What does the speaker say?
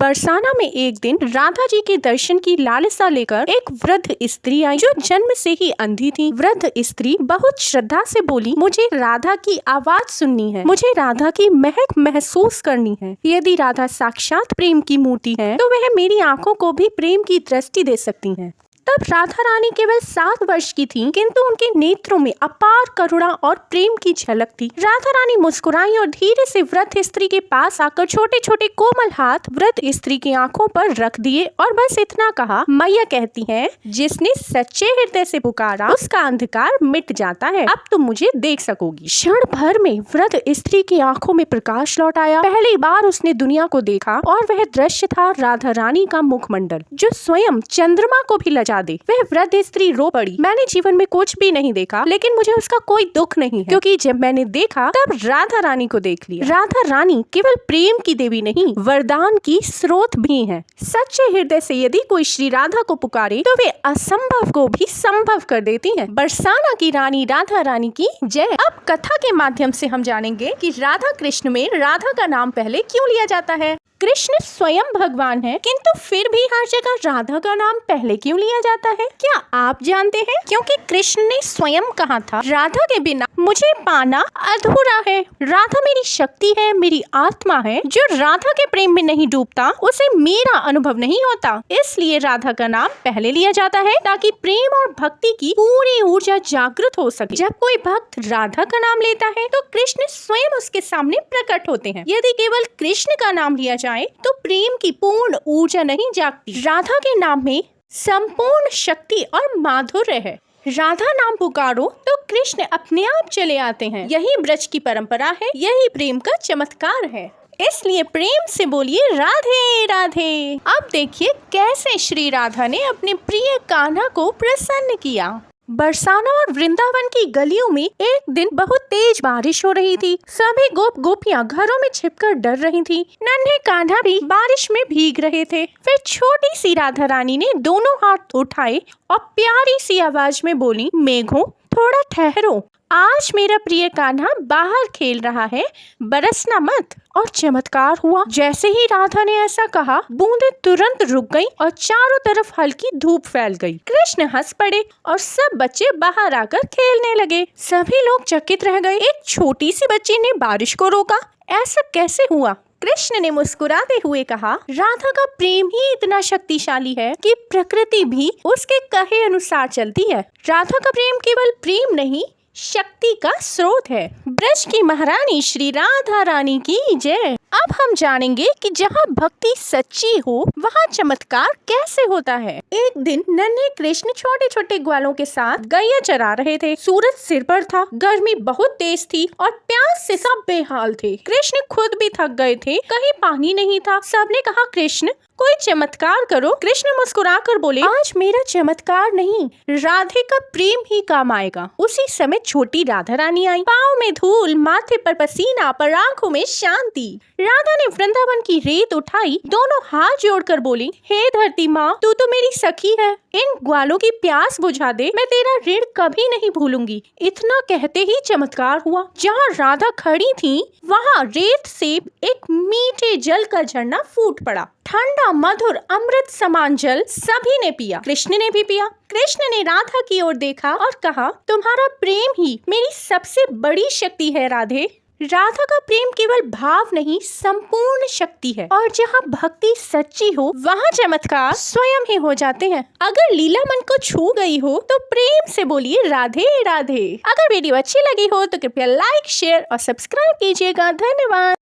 बरसाना में एक दिन राधा जी के दर्शन की लालसा लेकर एक वृद्ध स्त्री आई जो जन्म से ही अंधी थी। वृद्ध स्त्री बहुत श्रद्धा से बोली, मुझे राधा की आवाज सुननी है, मुझे राधा की महक महसूस करनी है। यदि राधा साक्षात प्रेम की मूर्ति है तो वह मेरी आंखों को भी प्रेम की दृष्टि दे सकती हैं। तब राधा रानी केवल 7 वर्ष की थी, किंतु उनके नेत्रों में अपार करुणा और प्रेम की झलक थी। राधा रानी मुस्कुराई और धीरे से वृद्ध स्त्री के पास आकर छोटे छोटे कोमल हाथ वृद्ध स्त्री की आंखों पर रख दिए और बस इतना कहा, मैया कहती है, जिसने सच्चे हृदय से पुकारा उसका अंधकार मिट जाता है। अब तुम मुझे देख सकोगी। क्षण भर में वृद्ध स्त्री की आंखों में प्रकाश लौट आया। पहली बार उसने दुनिया को देखा और वह दृश्य था राधा रानी का मुखमंडल जो स्वयं चंद्रमा को भी लजा दे। वह वृद्ध स्त्री रो पड़ी। मैंने जीवन में कुछ भी नहीं देखा, लेकिन मुझे उसका कोई दुख नहीं है, क्योंकि जब मैंने देखा तब राधा रानी को देख लिया। राधा रानी केवल प्रेम की देवी नहीं, वरदान की स्रोत भी है। सच्चे हृदय से यदि कोई श्री राधा को पुकारे तो वे असंभव को भी संभव कर देती है। बरसाना की रानी राधा रानी की जय। अब कथा के माध्यम से हम जानेंगे कि राधा कृष्ण में राधा का नाम पहले क्यों लिया जाता है। कृष्ण स्वयं भगवान है, किंतु फिर भी हर जगह राधा का नाम पहले क्यों लिया जाता है? क्या आप जानते हैं? क्योंकि कृष्ण ने स्वयं कहा था, राधा के बिना मुझे पाना अधूरा है। राधा मेरी शक्ति है, मेरी आत्मा है। जो राधा के प्रेम में नहीं डूबता उसे मेरा अनुभव नहीं होता। इसलिए राधा का नाम पहले लिया जाता है ताकि प्रेम और भक्ति की पूरी ऊर्जा जागृत हो सके। जब कोई भक्त राधा का नाम लेता है तो कृष्ण स्वयं उसके सामने प्रकट होते हैं। यदि केवल कृष्ण का नाम लिया जाए तो प्रेम की पूर्ण ऊर्जा नहीं जागती। राधा के नाम में संपूर्ण शक्ति और माधुर्य है। राधा नाम पुकारो तो कृष्ण अपने आप चले आते हैं। यही ब्रज की परंपरा है, यही प्रेम का चमत्कार है। इसलिए प्रेम से बोलिए राधे राधे। अब देखिए कैसे श्री राधा ने अपने प्रिय कान्हा को प्रसन्न किया। बरसाना और वृंदावन की गलियों में एक दिन बहुत तेज बारिश हो रही थी। सभी गोप गोपियां घरों में छिपकर डर रही थी। नन्हे कान्हा भी बारिश में भीग रहे थे। फिर छोटी सी राधा रानी ने दोनों हाथ उठाए और प्यारी सी आवाज में बोली, मेघों थोड़ा ठहरो, आज मेरा प्रिय कान्हा बाहर खेल रहा है, बरसना मत। और चमत्कार हुआ। जैसे ही राधा ने ऐसा कहा, बूंदें तुरंत रुक गईं और चारों तरफ हल्की धूप फैल गई। कृष्ण हंस पड़े और सब बच्चे बाहर आकर खेलने लगे। सभी लोग चकित रह गए। एक छोटी सी बच्ची ने बारिश को रोका, ऐसा कैसे हुआ? कृष्ण ने मुस्कुराते हुए कहा, राधा का प्रेम ही इतना शक्तिशाली है कि प्रकृति भी उसके कहे अनुसार चलती है। राधा का प्रेम केवल प्रेम नहीं, शक्ति का स्रोत है। ब्रज की महारानी श्री राधा रानी की जय। अब हम जानेंगे कि जहाँ भक्ति सच्ची हो वहाँ चमत्कार कैसे होता है। एक दिन नन्हे कृष्ण छोटे छोटे ग्वालों के साथ गैया चरा रहे थे। सूरज सिर पर था, गर्मी बहुत तेज थी और प्यास से सब बेहाल थे। कृष्ण खुद भी थक गए थे, कहीं पानी नहीं था। सबने कहा, कृष्ण कोई चमत्कार करो। कृष्ण मुस्कुरा कर बोले, आज मेरा चमत्कार नहीं, राधे का प्रेम ही काम आएगा। उसी समय छोटी राधा रानी आई। पाँव में धूल, माथे पर पसीना, पर आंखों में शांति। राधा ने वृंदावन की रेत उठाई, दोनों हाथ जोड़कर बोली, हे धरती माँ, तू तो मेरी सखी है, इन ग्वालों की प्यास बुझा दे, मैं तेरा ऋण कभी नहीं भूलूंगी। इतना कहते ही चमत्कार हुआ। जहाँ राधा खड़ी थी वहाँ रेत से एक मीठे जल का झरना फूट पड़ा। ठंडा मधुर अमृत समान जल सभी ने पिया। कृष्ण ने भी पिया। कृष्ण ने राधा की ओर देखा और कहा, तुम्हारा प्रेम ही मेरी सबसे बड़ी शक्ति है राधे। राधा का प्रेम केवल भाव नहीं, संपूर्ण शक्ति है। और जहाँ भक्ति सच्ची हो वहाँ चमत्कार स्वयं ही हो जाते हैं। अगर लीला मन को छू गई हो तो प्रेम से बोलिए राधे राधे। अगर वीडियो अच्छी लगी हो तो कृपया लाइक, शेयर और सब्सक्राइब कीजिएगा। धन्यवाद।